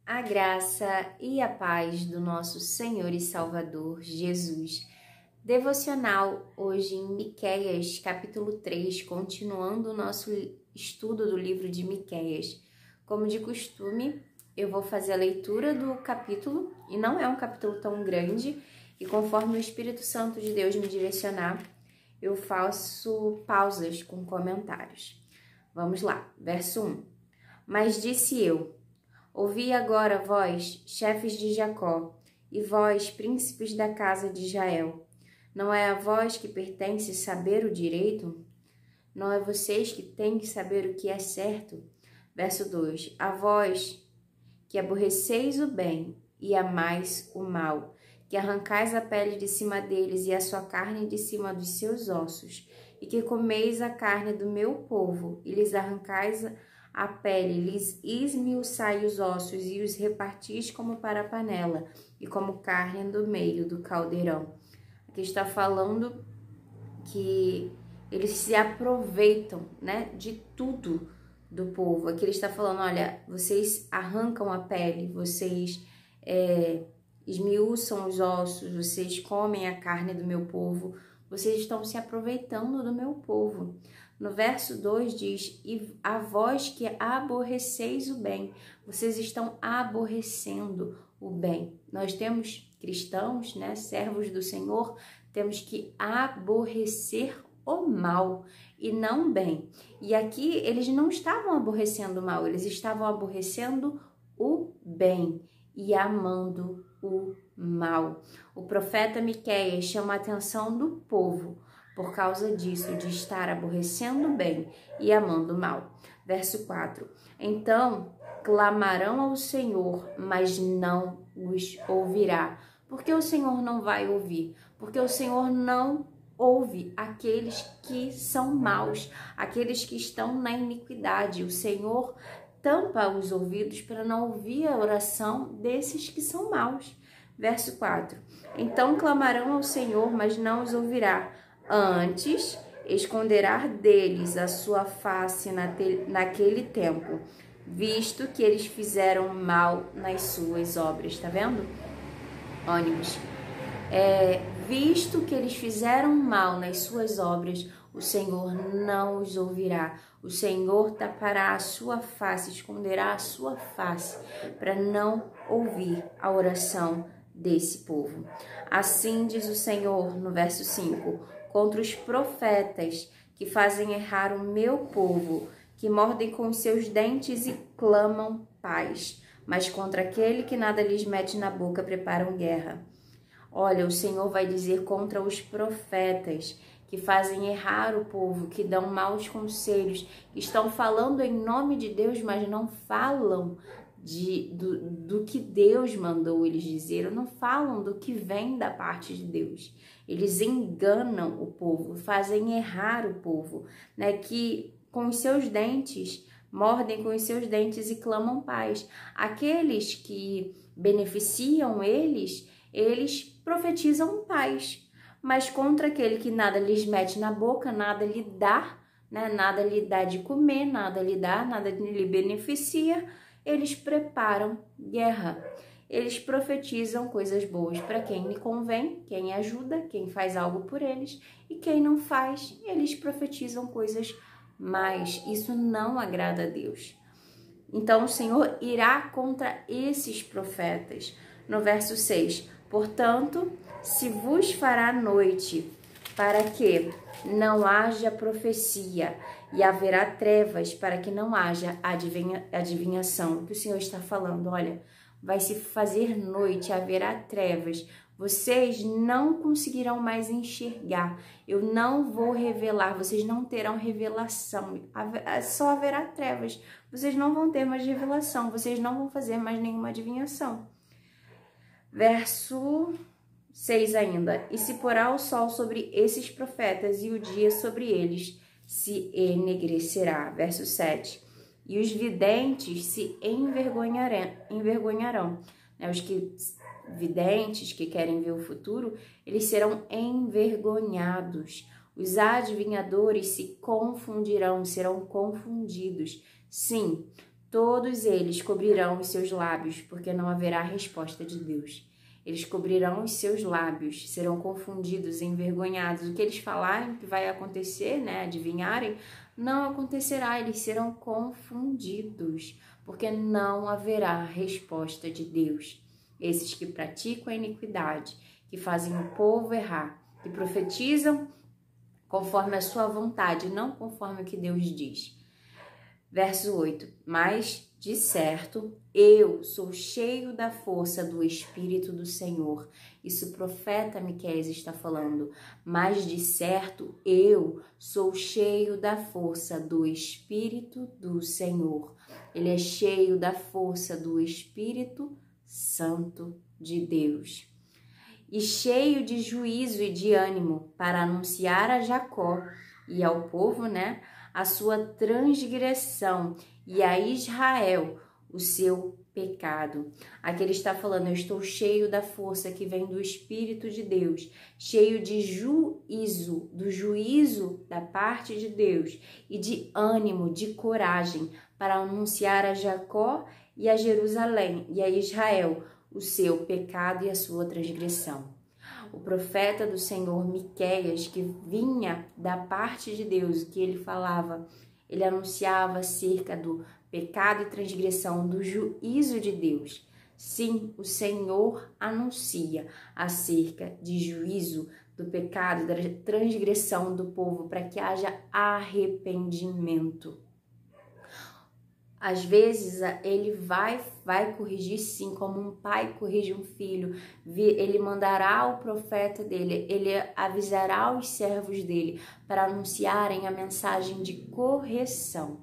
A graça e a paz do nosso Senhor e Salvador Jesus. Devocional hoje em Miqueias, capítulo 3, continuando o nosso estudo do livro de Miqueias. Como de costume, eu vou fazer a leitura do capítulo, e não é um capítulo tão grande, e conforme o Espírito Santo de Deus me direcionar, eu faço pausas com comentários. Vamos lá, verso 1. Mas disse eu: ouvi agora, vós, chefes de Jacó, e vós, príncipes da casa de Israel. Não é a vós que pertence saber o direito? Não é vocês que têm que saber o que é certo? Verso 2. A vós, que aborreceis o bem e amais o mal, que arrancais a pele de cima deles e a sua carne de cima dos seus ossos, e que comeis a carne do meu povo, e lhes arrancais a pele, lhes esmiuçai os ossos e os repartis como para a panela e como carne do meio do caldeirão. Aqui está falando que eles se aproveitam, né, de tudo do povo. Aqui ele está falando, olha, vocês arrancam a pele, vocês esmiuçam os ossos, vocês comem a carne do meu povo, vocês estão se aproveitando do meu povo. No verso 2 diz, e a vós que aborreceis o bem, vocês estão aborrecendo o bem. Nós temos cristãos, né, servos do Senhor, temos que aborrecer o mal e não o bem. E aqui eles não estavam aborrecendo o mal, eles estavam aborrecendo o bem e amando o mal. O profeta Miqueias chama a atenção do povo por causa disso, de estar aborrecendo o bem e amando o mal. Verso 4. Então clamarão ao Senhor, mas não os ouvirá. Por que o Senhor não vai ouvir? Porque o Senhor não ouve aqueles que são maus, aqueles que estão na iniquidade. O Senhor tampa os ouvidos para não ouvir a oração desses que são maus. Verso 4. Então clamarão ao Senhor, mas não os ouvirá. Antes esconderá deles a sua face naquele tempo, visto que eles fizeram mal nas suas obras. Tá vendo? Ônibus. Visto que eles fizeram mal nas suas obras, o Senhor não os ouvirá. O Senhor tapará a sua face, esconderá a sua face, para não ouvir a oração desse povo. Assim diz o Senhor no verso 5, contra os profetas que fazem errar o meu povo, que mordem com os seus dentes e clamam paz, mas contra aquele que nada lhes mete na boca preparam guerra. Olha, o Senhor vai dizer contra os profetas que fazem errar o povo, que dão maus conselhos, que estão falando em nome de Deus, mas não falam do que Deus mandou eles dizer, não falam do que vem da parte de Deus. Eles enganam o povo, fazem errar o povo, né? Que com os seus dentes, mordem com os seus dentes e clamam paz. Aqueles que beneficiam eles profetizam paz, mas contra aquele que nada lhes mete na boca, nada lhe dá, né? Nada lhe dá de comer, nada lhe dá, nada lhe beneficia, eles preparam guerra. Eles profetizam coisas boas para quem lhe convém, quem ajuda, quem faz algo por eles, e quem não faz, eles profetizam coisas más. Isso não agrada a Deus. Então o Senhor irá contra esses profetas. No verso 6, portanto, se vos fará noite, para que não haja profecia, e haverá trevas, para que não haja adivinhação. O que o Senhor está falando, olha, vai se fazer noite, haverá trevas, vocês não conseguirão mais enxergar, eu não vou revelar, vocês não terão revelação, só haverá trevas, vocês não vão ter mais revelação, vocês não vão fazer mais nenhuma adivinhação. Verso 6 ainda, e se porá o sol sobre esses profetas e o dia sobre eles se enegrecerá. Verso 7, e os videntes se envergonharão. Né? Os videntes que querem ver o futuro, eles serão envergonhados. Os adivinhadores se confundirão, serão confundidos. Sim, Todos eles cobrirão os seus lábios, porque não haverá resposta de Deus. Eles cobrirão os seus lábios, serão confundidos, envergonhados. O que eles falarem que vai acontecer, né, adivinharem, não acontecerá, eles serão confundidos, porque não haverá resposta de Deus. Esses que praticam a iniquidade, que fazem o povo errar, que profetizam conforme a sua vontade, não conforme o que Deus diz. Verso 8, mas de certo eu sou cheio da força do Espírito do Senhor. Isso o profeta Miqueias está falando. Mas de certo eu sou cheio da força do Espírito do Senhor. Ele é cheio da força do Espírito Santo de Deus. E cheio de juízo e de ânimo para anunciar a Jacó e ao povo, né, a sua transgressão e a Israel o seu pecado. Aqui ele está falando, eu estou cheio da força que vem do Espírito de Deus, cheio de juízo, do juízo da parte de Deus e de ânimo, de coragem para anunciar a Jacó e a Jerusalém e a Israel o seu pecado e a sua transgressão. O profeta do Senhor Miqueias, que vinha da parte de Deus, que ele falava, ele anunciava acerca do pecado e transgressão, do juízo de Deus. Sim, o Senhor anuncia acerca de juízo, do pecado, da transgressão do povo, para que haja arrependimento. Às vezes ele vai corrigir sim, como um pai corrige um filho. Ele mandará o profeta dele, ele avisará os servos dele para anunciarem a mensagem de correção.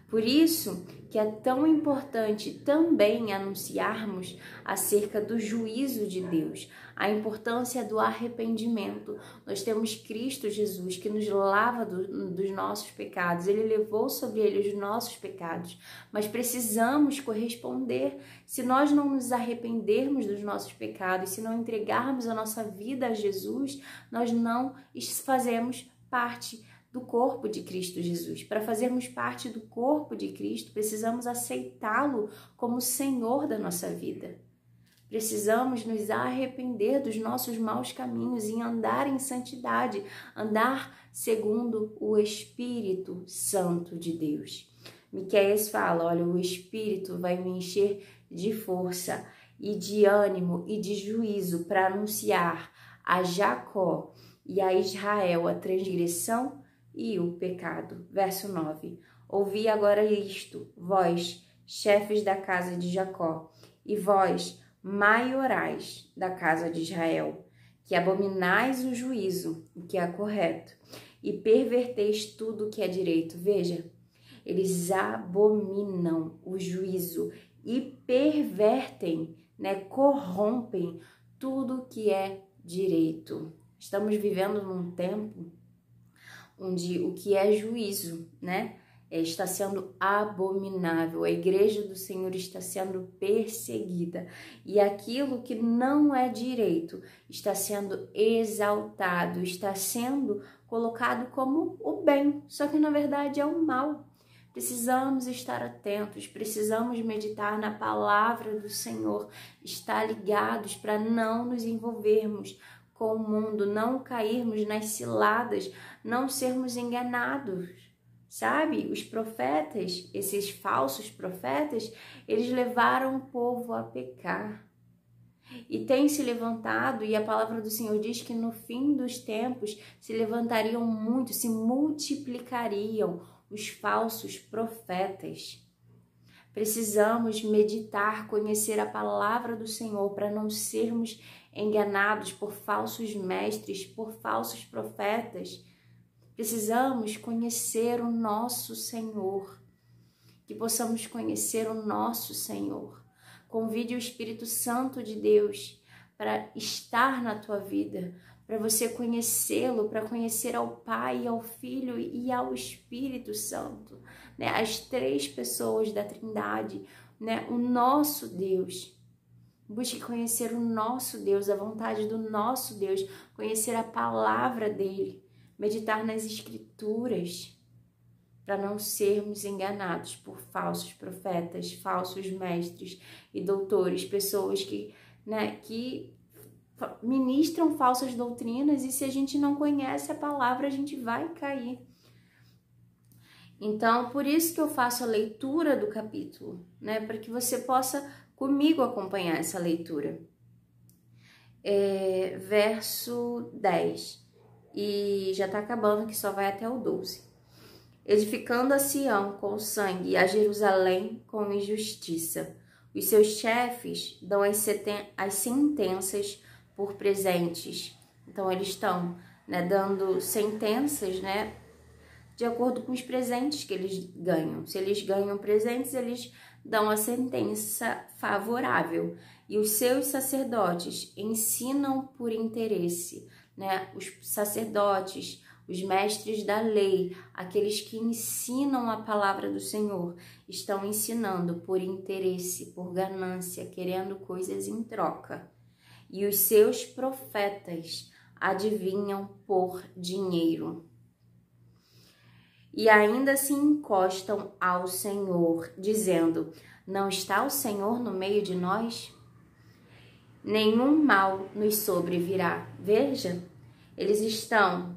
Por isso que é tão importante também anunciarmos acerca do juízo de Deus, a importância do arrependimento. Nós temos Cristo Jesus que nos lava dos nossos pecados, ele levou sobre ele os nossos pecados, mas precisamos corresponder. Se nós não nos arrependermos dos nossos pecados, se não entregarmos a nossa vida a Jesus, nós não fazemos parte do corpo de Cristo Jesus. Para fazermos parte do corpo de Cristo, precisamos aceitá-lo como Senhor da nossa vida. Precisamos nos arrepender dos nossos maus caminhos e andar em santidade, andar segundo o Espírito Santo de Deus. Miqueias fala, olha, o Espírito vai me encher de força e de ânimo e de juízo para anunciar a Jacó e a Israel a transgressão e o pecado. Verso 9. Ouvi agora isto, vós, chefes da casa de Jacó, e vós, maiorais da casa de Israel, que abominais o juízo, o que é correto, e perverteis tudo o que é direito. Veja, eles abominam o juízo e pervertem, né, corrompem tudo que é direito. Estamos vivendo num tempo onde o que é juízo, né, está sendo abominável. A igreja do Senhor está sendo perseguida e aquilo que não é direito está sendo exaltado, está sendo colocado como o bem, só que na verdade é o mal. Precisamos estar atentos, precisamos meditar na palavra do Senhor, estar ligados para não nos envolvermos com o mundo, não cairmos nas ciladas, não sermos enganados, sabe? Os profetas, esses falsos profetas, eles levaram o povo a pecar. E tem se levantado, e a palavra do Senhor diz que no fim dos tempos se levantariam muito, se multiplicariam os falsos profetas. Precisamos meditar, conhecer a palavra do Senhor para não sermos enganados por falsos mestres, por falsos profetas. Precisamos conhecer o nosso Senhor, que possamos conhecer o nosso Senhor. Convide o Espírito Santo de Deus para estar na tua vida, para você conhecê-lo, para conhecer ao Pai, ao Filho e ao Espírito Santo, né? As três pessoas da Trindade, né? O nosso Deus. Busque conhecer o nosso Deus, a vontade do nosso Deus, conhecer a palavra dele, meditar nas Escrituras. para não sermos enganados por falsos profetas, falsos mestres e doutores, pessoas que ministram falsas doutrinas, e se a gente não conhece a palavra, a gente vai cair. Então, por isso que eu faço a leitura do capítulo, né? Para que você possa comigo acompanhar essa leitura. Verso 10, e já está acabando, que só vai até o 12. Edificando a Sião com sangue e a Jerusalém com injustiça. Os seus chefes dão as sentenças por presentes. Então, eles estão, dando sentenças, de acordo com os presentes que eles ganham. Se eles ganham presentes, eles dão a sentença favorável. E os seus sacerdotes ensinam por interesse, Os sacerdotes, os mestres da lei, aqueles que ensinam a palavra do Senhor, estão ensinando por interesse, por ganância, querendo coisas em troca. E os seus profetas adivinham por dinheiro. E ainda se encostam ao Senhor, dizendo: não está o Senhor no meio de nós? Nenhum mal nos sobrevirá. Veja, eles estão,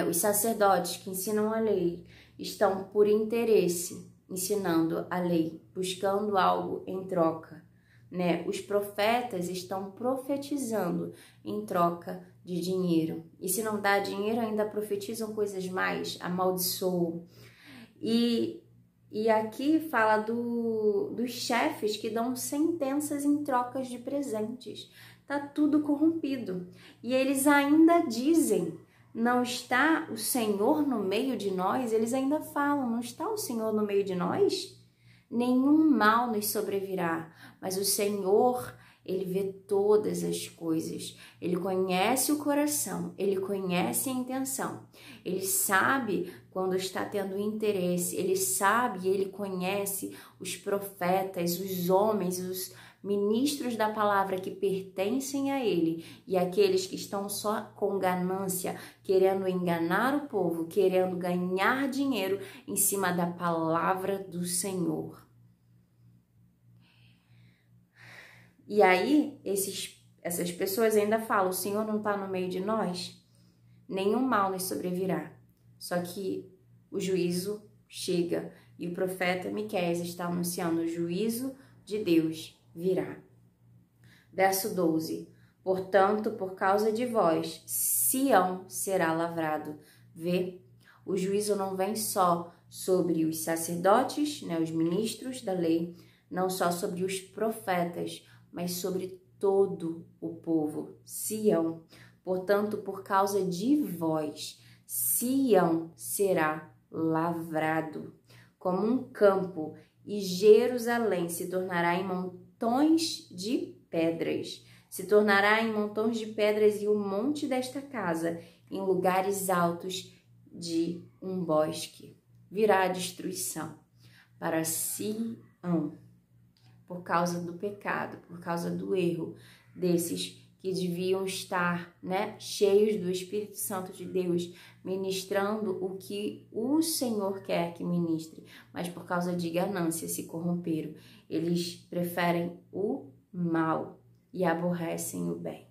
os sacerdotes que ensinam a lei, estão por interesse ensinando a lei, buscando algo em troca. Os profetas estão profetizando em troca de dinheiro. E se não dá dinheiro, ainda profetizam coisas mais, amaldiçoam. E aqui fala dos chefes que dão sentenças em trocas de presentes. Tá tudo corrompido. E eles ainda dizem: não está o Senhor no meio de nós? Eles ainda falam: não está o Senhor no meio de nós? Nenhum mal nos sobrevirá, mas o Senhor, Ele vê todas as coisas. Ele conhece o coração, Ele conhece a intenção. Ele sabe quando está tendo interesse, Ele sabe e Ele conhece os profetas, os homens, os ministros da palavra que pertencem a Ele, e aqueles que estão só com ganância, querendo enganar o povo, querendo ganhar dinheiro em cima da palavra do Senhor. E aí, essas pessoas ainda falam: o Senhor não está no meio de nós? Nenhum mal nos sobrevirá. Só que o juízo chega, e o profeta Miqueias está anunciando: o juízo de Deus virá. Verso 12. Portanto, por causa de vós, Sião será lavrado. Vê, o juízo não vem só sobre os sacerdotes, os ministros da lei, não só sobre os profetas, mas sobre todo o povo. Sião. Portanto, por causa de vós, Sião será lavrado como um campo, e Jerusalém se tornará em montões de pedras. Se tornará em montões de pedras, e o monte desta casa em lugares altos de um bosque. Virá a destruição para Sião, por causa do pecado, por causa do erro desses que deviam estar, cheios do Espírito Santo de Deus, ministrando o que o Senhor quer que ministre, mas por causa de ganância se corromperam. Eles preferem o mal e aborrecem o bem.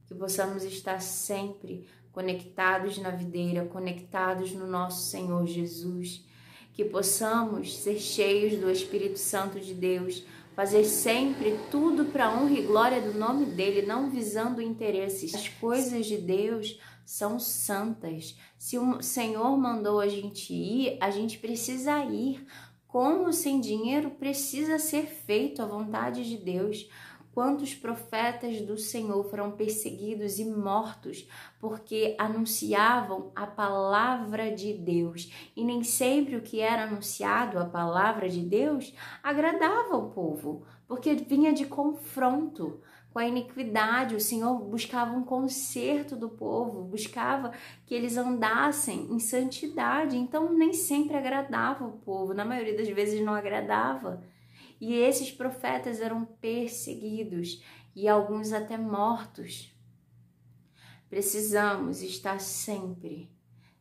Que possamos estar sempre conectados na videira, conectados no nosso Senhor Jesus, que possamos ser cheios do Espírito Santo de Deus, fazer sempre tudo para a honra e glória do nome dele, não visando interesses. As coisas de Deus são santas. Se o Senhor mandou a gente ir, a gente precisa ir. Com ou sem dinheiro, precisa ser feito a vontade de Deus. Quantos profetas do Senhor foram perseguidos e mortos porque anunciavam a palavra de Deus. E nem sempre o que era anunciado, a palavra de Deus, agradava o povo, porque vinha de confronto com a iniquidade. O Senhor buscava um conserto do povo, buscava que eles andassem em santidade. Então nem sempre agradava o povo, na maioria das vezes não agradava. E esses profetas eram perseguidos e alguns até mortos. Precisamos estar sempre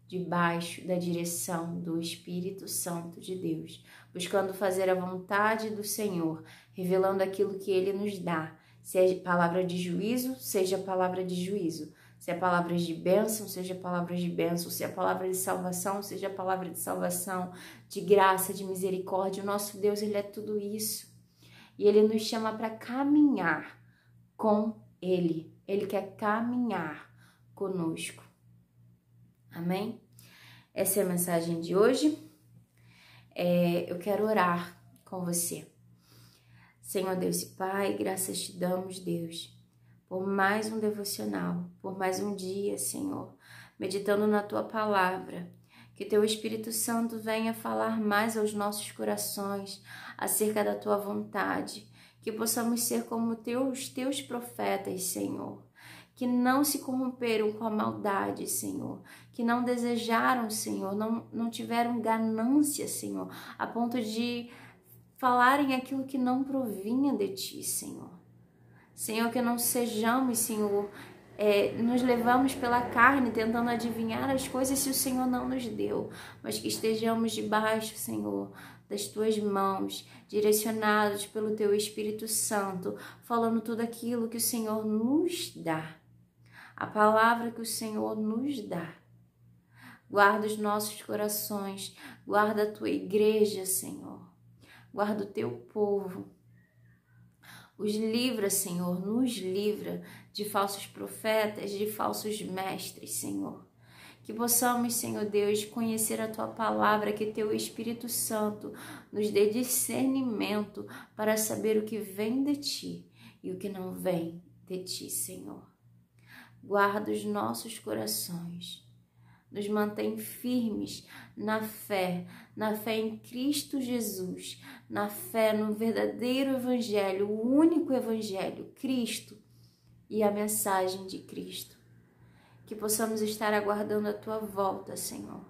debaixo da direção do Espírito Santo de Deus, buscando fazer a vontade do Senhor, revelando aquilo que Ele nos dá. Se é palavra de juízo, seja palavra de juízo. Se é palavras de bênção, seja palavras de bênção. Se é palavra de salvação, seja palavra de salvação, de graça, de misericórdia. O nosso Deus, Ele é tudo isso. E Ele nos chama para caminhar com Ele. Ele quer caminhar conosco. Amém? Essa é a mensagem de hoje. Eu quero orar com você. Senhor Deus e Pai, graças te damos, Deus, por mais um devocional, por mais um dia, Senhor, meditando na Tua Palavra. Que Teu Espírito Santo venha falar mais aos nossos corações acerca da Tua vontade. Que possamos ser como Teus profetas, Senhor, que não se corromperam com a maldade, Senhor, que não desejaram, Senhor, não tiveram ganância, Senhor, a ponto de falarem aquilo que não provinha de Ti, Senhor. Senhor, que não sejamos, Senhor, nos levamos pela carne tentando adivinhar as coisas se o Senhor não nos deu, mas que estejamos debaixo, Senhor, das Tuas mãos, direcionados pelo Teu Espírito Santo, falando tudo aquilo que o Senhor nos dá. A palavra que o Senhor nos dá. Guarda os nossos corações, guarda a Tua igreja, Senhor. Guarda o Teu povo. Os livra, Senhor, nos livra de falsos profetas, de falsos mestres, Senhor. Que possamos, Senhor Deus, conhecer a Tua palavra, que Teu Espírito Santo nos dê discernimento para saber o que vem de Ti e o que não vem de Ti, Senhor. Guarda os nossos corações, nos mantém firmes na fé em Cristo Jesus, na fé no verdadeiro Evangelho, o único Evangelho, Cristo e a mensagem de Cristo. Que possamos estar aguardando a Tua volta, Senhor,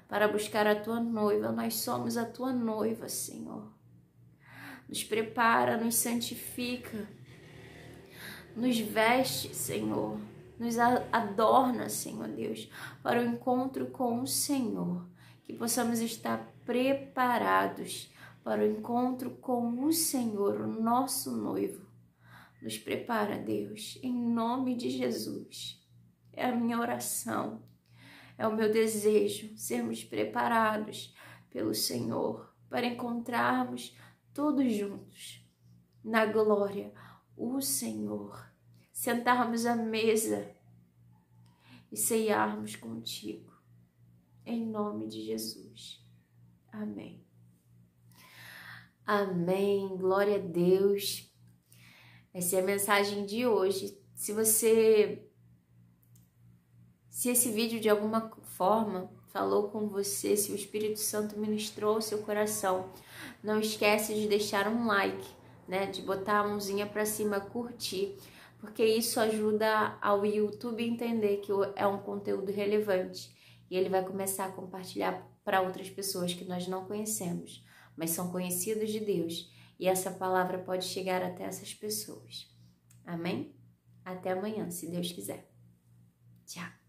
para buscar a Tua noiva. Nós somos a Tua noiva, Senhor. Nos prepara, nos santifica, nos veste, Senhor. Nos adorna, Senhor Deus, para o encontro com o Senhor. Que possamos estar preparados para o encontro com o Senhor, o nosso noivo. Nos prepara, Deus, em nome de Jesus. É a minha oração, é o meu desejo, sermos preparados pelo Senhor para encontrarmos todos juntos na glória o Senhor. Sentarmos à mesa e ceiarmos contigo, em nome de Jesus. Amém. Amém. Glória a Deus. Essa é a mensagem de hoje. Se esse vídeo de alguma forma falou com você, se o Espírito Santo ministrou o seu coração, não esquece de deixar um like, né? De botar a mãozinha para cima, curtir, porque isso ajuda ao YouTube a entender que é um conteúdo relevante e ele vai começar a compartilhar para outras pessoas que nós não conhecemos, mas são conhecidos de Deus, e essa palavra pode chegar até essas pessoas. Amém? Até amanhã, se Deus quiser. Tchau.